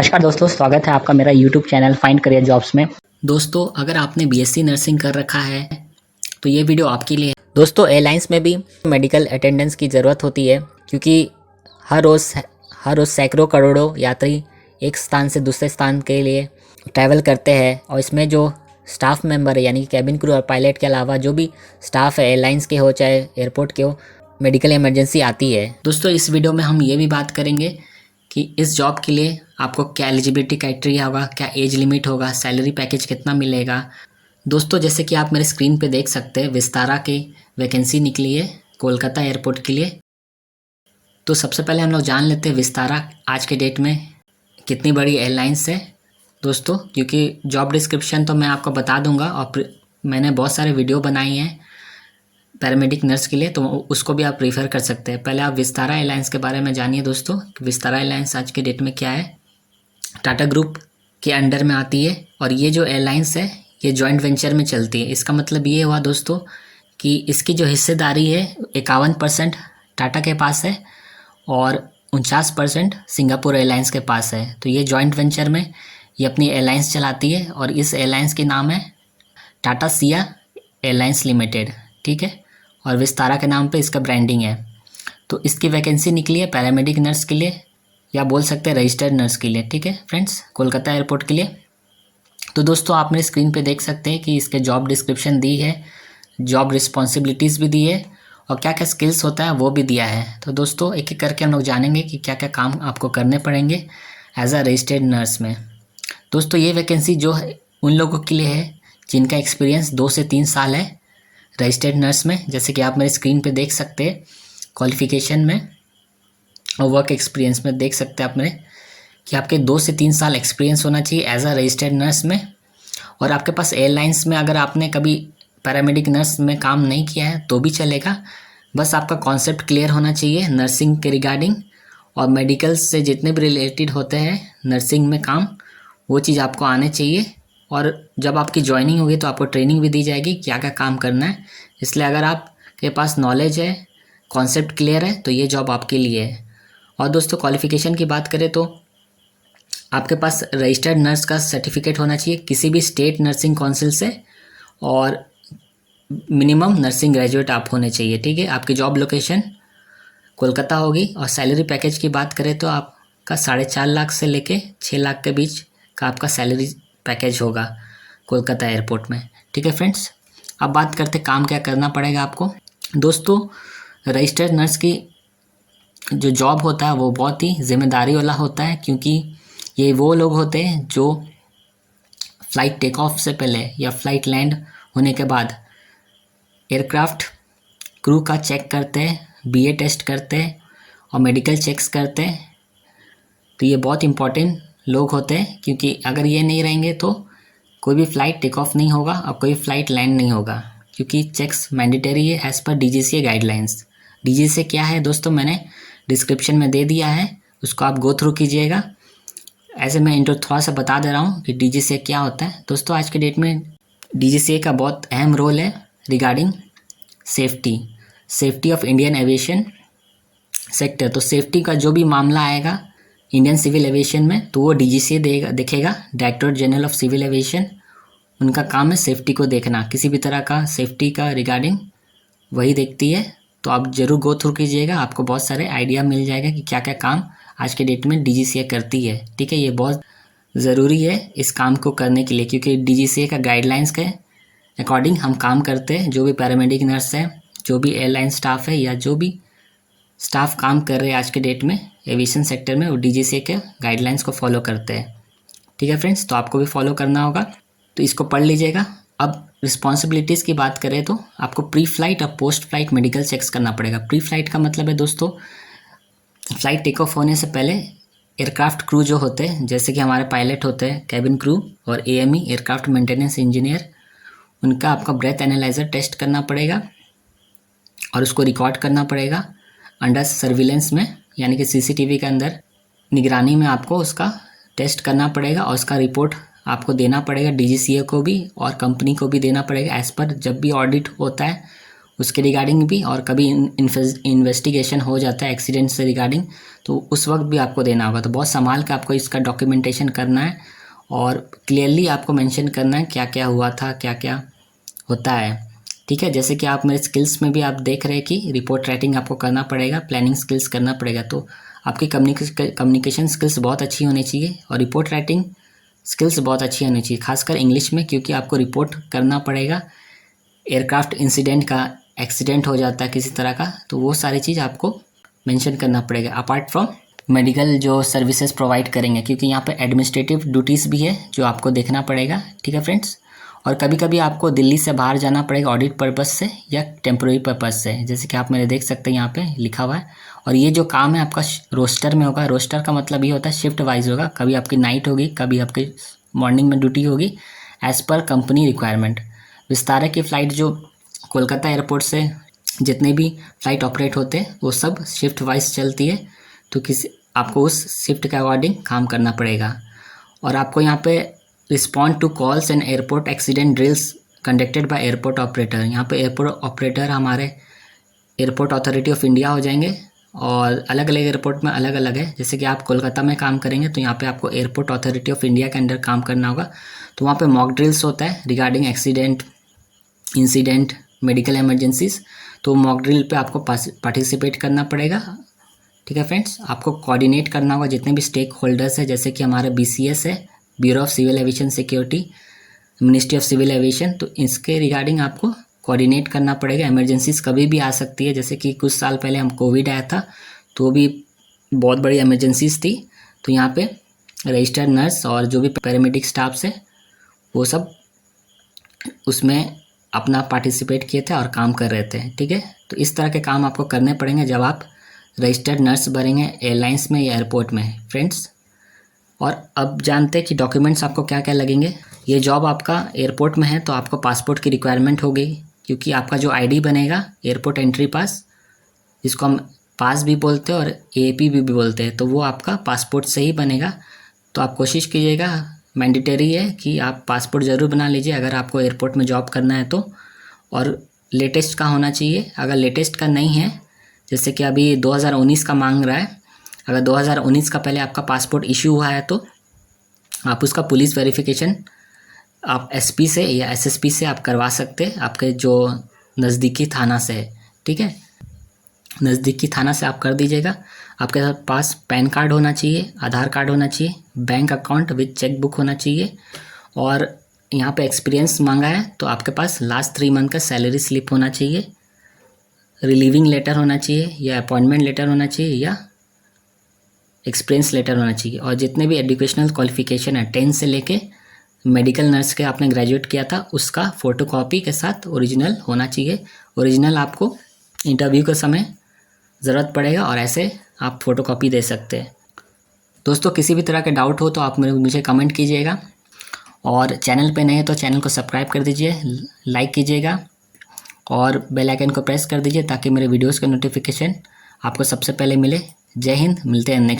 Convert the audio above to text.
नमस्कार दोस्तों, स्वागत है आपका मेरा YouTube channel find career jobs में। दोस्तों, अगर आपने बीएससी नर्सिंग कर रखा है तो ये वीडियो आपके लिए है। दोस्तों, एयरलाइंस में भी मेडिकल अटेंडेंस की ज़रूरत होती है क्योंकि हर रोज़ सैकड़ों करोड़ों यात्री एक स्थान से दूसरे स्थान के लिए ट्रैवल करते हैं और इसमें जो स्टाफ मेंबर है यानी कि कैबिन क्रू और पायलट के अलावा जो भी स्टाफ है एयरलाइंस के हो चाहे एयरपोर्ट के हो, मेडिकल इमरजेंसी आती है। दोस्तों, इस वीडियो में हम ये भी बात करेंगे कि इस जॉब के लिए आपको क्या एलिजिबिलिटी क्राइटेरिया होगा, क्या एज लिमिट होगा, सैलरी पैकेज कितना मिलेगा। दोस्तों, जैसे कि आप मेरे स्क्रीन पे देख सकते हैं, विस्तारा की वैकेंसी निकली है कोलकाता एयरपोर्ट के लिए। तो सबसे पहले हम लोग जान लेते हैं विस्तारा आज के डेट में कितनी बड़ी एयरलाइंस है दोस्तों, क्योंकि जॉब डिस्क्रिप्शन तो मैं आपको बता दूंगा और मैंने बहुत सारे वीडियो बनाए हैं पैरामेडिक नर्स के लिए, तो उसको भी आप रेफर कर सकते हैं। पहले आप विस्तारा एयरलाइंस के बारे में जानिए दोस्तों। विस्तारा एयरलाइंस आज के डेट में क्या है, टाटा ग्रुप के अंडर में आती है और ये जो एयरलाइंस है ये जॉइंट वेंचर में चलती है। इसका मतलब ये हुआ दोस्तों कि इसकी जो हिस्सेदारी है 51% टाटा के पास है और 49% सिंगापुर एयरलाइंस के पास है। तो ये जॉइंट वेंचर में ये अपनी एयरलाइंस चलाती है और इस एयरलाइंस के नाम है टाटा सिया एयरलाइंस लिमिटेड, ठीक है। और विस्तारा के नाम पे इसका ब्रांडिंग है। तो इसकी वैकेंसी निकली है पैरामेडिक नर्स के लिए या बोल सकते हैं रजिस्टर्ड नर्स के लिए, ठीक है फ्रेंड्स, कोलकाता एयरपोर्ट के लिए। तो दोस्तों, आप मेरे स्क्रीन पे देख सकते हैं कि इसके जॉब डिस्क्रिप्शन दी है, जॉब रिस्पॉन्सिबिलिटीज़ भी दी है और क्या क्या स्किल्स होता है वो भी दिया है। तो दोस्तों, एक एक करके हम लोग जानेंगे कि क्या क्या काम आपको करने पड़ेंगे एज अ रजिस्टर्ड नर्स में। दोस्तों, ये वैकेंसी जो है उन लोगों के लिए है जिनका एक्सपीरियंस 2 से 3 साल है रजिस्टर्ड नर्स में। जैसे कि आप मेरे स्क्रीन पे देख सकते हैं क्वालिफिकेशन में और वर्क एक्सपीरियंस में देख सकते हैं आप मेरे कि आपके 2 से 3 साल एक्सपीरियंस होना चाहिए एज अ रजिस्टर्ड नर्स में। और आपके पास एयरलाइंस में अगर आपने कभी पैरामेडिक नर्स में काम नहीं किया है तो भी चलेगा, बस आपका कॉन्सेप्ट क्लियर होना चाहिए नर्सिंग के रिगार्डिंग और मेडिकल से जितने भी रिलेटेड होते हैं नर्सिंग में काम, वो चीज़ आपको आने चाहिए। और जब आपकी ज्वाइनिंग होगी तो आपको ट्रेनिंग भी दी जाएगी क्या क्या काम करना है। इसलिए अगर आपके पास नॉलेज है, कॉन्सेप्ट क्लियर है, तो ये जॉब आपके लिए है। और दोस्तों, क्वालिफ़िकेशन की बात करें तो आपके पास रजिस्टर्ड नर्स का सर्टिफिकेट होना चाहिए किसी भी स्टेट नर्सिंग काउंसिल से और मिनिमम नर्सिंग ग्रेजुएट आप होने चाहिए, ठीक है। आपकी जॉब लोकेशन कोलकाता होगी और सैलरी पैकेज की बात करें तो आपका 4.5 लाख से लेके 6 लाख के बीच का आपका सैलरी पैकेज होगा कोलकाता एयरपोर्ट में, ठीक है फ्रेंड्स। अब बात करते काम क्या करना पड़ेगा आपको। दोस्तों, रजिस्टर्ड नर्स की जो जॉब होता है वो बहुत ही जिम्मेदारी वाला होता है क्योंकि ये वो लोग होते हैं जो फ़्लाइट टेक ऑफ से पहले या फ़्लाइट लैंड होने के बाद एयरक्राफ्ट क्रू का चेक करते हैं, बीए टेस्ट करते हैं और मेडिकल चेक्स करते हैं। तो ये बहुत इंपॉर्टेंट लोग होते हैं क्योंकि अगर ये नहीं रहेंगे तो कोई भी फ़्लाइट टेक ऑफ नहीं होगा और कोई फ़्लाइट लैंड नहीं होगा क्योंकि चेक्स मैंडेटरी है as per DGCA guidelines. DGCA क्या है दोस्तों, मैंने डिस्क्रिप्शन में दे दिया है, उसको आप गो थ्रू कीजिएगा। ऐसे मैं इंट्रो थोड़ा सा बता दे रहा हूँ कि डीजीसीए क्या होता है। दोस्तों, आज के डेट में डीजीसीए का बहुत अहम रोल है regarding safety of Indian aviation sector. तो सेफ्टी का जो भी मामला आएगा इंडियन सिविल एविएशन में तो वो डीजीसीए देखेगा, Directorate General of Civil Aviation. उनका काम है सेफ्टी को देखना, किसी भी तरह का सेफ्टी का रिगार्डिंग वही देखती है। तो आप ज़रूर गो थ्रू कीजिएगा, आपको बहुत सारे आइडिया मिल जाएगा कि क्या क्या काम आज के डेट में डीजीसीए करती है, ठीक है। ये बहुत ज़रूरी है इस काम को करने के लिए क्योंकि डीजीसीए का गाइडलाइंस के अकॉर्डिंग हम काम करते हैं। जो भी पैरामेडिक नर्स है, जो भी एयरलाइन स्टाफ है या जो भी स्टाफ काम कर रहे हैं आज के डेट में एविएशन सेक्टर में, वो डीजीसीए के गाइडलाइंस को फॉलो करते हैं, ठीक है फ्रेंड्स। तो आपको भी फॉलो करना होगा, तो इसको पढ़ लीजिएगा। अब रिस्पॉन्सिबिलिटीज़ की बात करें तो आपको प्री फ्लाइट और पोस्ट फ्लाइट मेडिकल चेक्स करना पड़ेगा। प्री फ्लाइट का मतलब है दोस्तों, फ़्लाइट टेक ऑफ होने से पहले एयरक्राफ्ट क्रू जो होते हैं, जैसे कि हमारे पायलट होते हैं, कैबिन क्रू और एएमई एयरक्राफ्ट मेंटेनेंस इंजीनियर, उनका आपका ब्रेथ एनालाइज़र टेस्ट करना पड़ेगा और उसको रिकॉर्ड करना पड़ेगा अंडर सर्विलेंस में, यानी कि सीसीटीवी के अंदर निगरानी में आपको उसका टेस्ट करना पड़ेगा और उसका रिपोर्ट आपको देना पड़ेगा डीजीसीए को भी और कंपनी को भी देना पड़ेगा एज़ पर जब भी ऑडिट होता है उसके रिगार्डिंग भी, और कभी इन्वेस्टिगेशन हो जाता है एक्सीडेंट से रिगार्डिंग, तो उस वक्त भी आपको देना होगा। तो बहुत संभाल के आपको इसका डॉक्यूमेंटेशन करना है और क्लियरली आपको मेंशन करना है क्या क्या हुआ था, क्या क्या होता है, ठीक है। जैसे कि आप मेरे स्किल्स में भी आप देख रहे हैं कि रिपोर्ट राइटिंग आपको करना पड़ेगा, प्लानिंग स्किल्स करना पड़ेगा। तो आपकी कम्युनिकेशन स्किल्स बहुत अच्छी होनी चाहिए और रिपोर्ट राइटिंग स्किल्स बहुत अच्छी होनी चाहिए, खासकर इंग्लिश में, क्योंकि आपको रिपोर्ट करना पड़ेगा। एयरक्राफ्ट इंसिडेंट का, एक्सीडेंट हो जाता है किसी तरह का, तो वो सारी चीज़ आपको मेंशन करना पड़ेगा, अपार्ट फ्रॉम मेडिकल जो सर्विसेज प्रोवाइड करेंगे, क्योंकि यहाँ पे एडमिनिस्ट्रेटिव ड्यूटीज़ भी है जो आपको देखना पड़ेगा, ठीक है फ्रेंड्स। और कभी कभी आपको दिल्ली से बाहर जाना पड़ेगा ऑडिट पर्पज़ से या टेम्प्रोरी पर्पज़ से, जैसे कि आप मेरे देख सकते हैं यहाँ पे लिखा हुआ है। और ये जो काम है आपका रोस्टर में होगा। रोस्टर का मतलब ये होता है शिफ्ट वाइज होगा, कभी आपकी नाइट होगी, कभी आपकी मॉर्निंग में ड्यूटी होगी, as per company requirement. Vistara की फ़्लाइट जो कोलकाता एयरपोर्ट से जितने भी फ़्लाइट ऑपरेट होते हैं वो सब शिफ्ट वाइज चलती है, तो आपको उस शिफ्ट के अकॉर्डिंग काम करना पड़ेगा। और आपको यहाँ पे respond to calls and airport accident drills conducted by airport operator. यहाँ पे एयरपोर्ट ऑपरेटर हमारे एयरपोर्ट अथॉरिटी ऑफ इंडिया हो जाएंगे, और अलग अलग एयरपोर्ट में अलग अलग है। जैसे कि आप कोलकाता में काम करेंगे तो यहाँ पे आपको एयरपोर्ट अथॉरिटी ऑफ इंडिया के अंडर काम करना होगा, तो वहाँ पे मॉक ड्रिल्स होता है regarding accident, incident, medical emergencies. तो मॉक ड्रिल पे आपको पार्टिसिपेट करना पड़ेगा, ठीक है फ्रेंड्स। आपको कोऑर्डिनेट करना होगा जितने भी स्टेक होल्डर्स है, जैसे कि हमारे BCS है, Bureau of Civil Aviation Security, Ministry of Civil Aviation, तो इसके रिगार्डिंग आपको कोऑर्डिनेट करना पड़ेगा। इमरजेंसीज कभी भी आ सकती है, जैसे कि कुछ साल पहले हम कोविड आया था तो भी बहुत बड़ी इमरजेंसीज थी, तो यहाँ पे रजिस्टर्ड नर्स और जो भी पैरामेडिक स्टाफ्स है वो सब उसमें अपना पार्टिसिपेट किए थे और काम कर रहे थे, ठीक है। तो इस तरह के काम आपको करने पड़ेंगे जब आप रजिस्टर्ड नर्स बनेंगे एयरलाइंस में या एयरपोर्ट में फ्रेंड्स। और अब जानते हैं कि डॉक्यूमेंट्स आपको क्या क्या लगेंगे। ये जॉब आपका एयरपोर्ट में है तो आपको पासपोर्ट की रिक्वायरमेंट होगी, क्योंकि आपका जो ID बनेगा एयरपोर्ट एंट्री पास, जिसको हम पास भी बोलते हैं और AAP भी बोलते हैं, तो वो आपका पासपोर्ट से ही बनेगा। तो आप कोशिश कीजिएगा, मैंडेटरी है कि आप पासपोर्ट ज़रूर बना लीजिए अगर आपको एयरपोर्ट में जॉब करना है तो। और लेटेस्ट का होना चाहिए, अगर लेटेस्ट का नहीं है, जैसे कि अभी 2019 का मांग रहा है, अगर 2019 का पहले आपका पासपोर्ट इशू हुआ है तो आप उसका पुलिस वेरिफिकेशन आप SP से या SSP से आप करवा सकते हैं, आपके जो नज़दीकी थाना से है, ठीक है। नज़दीकी थाना से आप कर दीजिएगा। आपके पास पैन कार्ड होना चाहिए, आधार कार्ड होना चाहिए, bank account with cheque book होना चाहिए, और यहाँ पे एक्सपीरियंस मांगा है तो आपके पास लास्ट 3 मंथ का सैलरी स्लिप होना चाहिए, रिलीविंग लेटर होना चाहिए या अपॉइंटमेंट लेटर होना चाहिए या एक्सपीरियंस लेटर होना चाहिए। और जितने भी एजुकेशनल क्वालिफिकेशन है 10 से लेके मेडिकल नर्स के आपने ग्रेजुएट किया था उसका फ़ोटोकॉपी के साथ ओरिजिनल होना चाहिए। ओरिजिनल आपको इंटरव्यू के समय ज़रूरत पड़ेगा और ऐसे आप फ़ोटोकॉपी दे सकते हैं। दोस्तों किसी भी तरह के डाउट हो तो आप मुझे कमेंट कीजिएगा, और चैनल पे नए हैं तो चैनल को सब्सक्राइब कर दीजिए, लाइक कीजिएगा और बेल आइकन को प्रेस कर दीजिए ताकि मेरे वीडियोस का नोटिफिकेशन आपको सबसे पहले मिले। जय हिंद, मिलते हैं नेक्स्ट